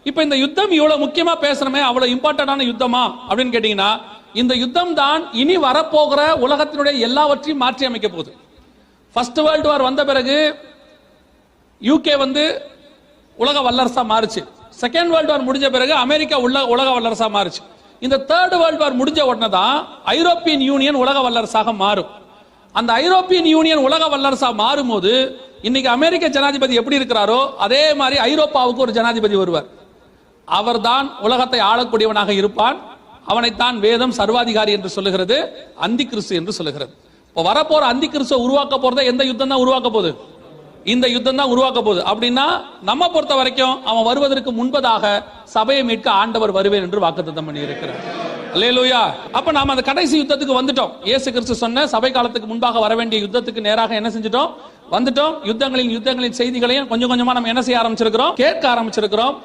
இப்ப இந்த யுத்தம் இவ்வளவு முக்கியமா பேசுறமே, அவ்வளவு இம்பார்ட்டன்டான யுத்தமா அப்படின்னு கேட்டீங்கன்னா, இந்த யுத்தம் தான் இனி வரப்போகிற உலகத்தினுடைய எல்லாவற்றையும் மாற்றி அமைக்க போகுது. ஃபர்ஸ்ட் வேர்ல்டு வார் வந்த பிறகு யூகே உலக வல்லரசா மாறுச்சு. செகண்ட் வேர்ல்டு வார் முடிஞ்ச பிறகு அமெரிக்கா உலக வல்லரசா மாறுச்சு. இந்த தேர்ட் வேர்ல்டு வார் முடிஞ்ச உடனே தான் ஐரோப்பியன் யூனியன் உலக வல்லரசாக மாறும். அந்த ஐரோப்பியன் யூனியன் உலக வல்லரசா மாறும் போது இன்னைக்கு அமெரிக்க ஜனாதிபதி எப்படி இருக்கிறாரோ அதே மாதிரி ஐரோப்பாவுக்கு ஒரு ஜனாதிபதி வருவார். அவர்தான் உலகத்தை ஆளக்கூடியவனாக இருப்பான். அவனைத்தான் வேதம் சர்வாதிகாரி என்று சொல்லுகிறது, அந்தி கிறிஸ்து என்று சொல்லுகிறது. இப்போ வரப்போற அந்தி கிறிஸ்துவ உருவாக்க போறத எந்த யுத்தம் தான் உருவாக்க போகுது? இந்த யுத்தம் தான் உருவாக்க போகுது. அப்படின்னா நம்ம பொறுத்த வரைக்கும் அவன் வருவதற்கு முன்பதாக சபையை மீட்க ஆண்டவர் வருவேன் என்று வாக்குத்தத்தம் பண்ணி இருக்கிறார். அல்லேலூயா. அப்ப நாம அந்த கடைசி யுத்தத்துக்கு வந்துட்டோம். இயேசு கிறிஸ்து சொன்ன சபை காலத்துக்கு முன்பாக வர வேண்டிய யுத்தத்துக்கு நேராக என்ன செஞ்சிட்டோம்? வந்துட்டோம். யுத்தங்களின் செய்திகளையும் கொஞ்சம் கொஞ்சமா நம்ம என்ன செய்ய ஆரம்பிச்சிருக்கிறோம்? கேட்க ஆரம்பிச்சிருக்கிறோம்.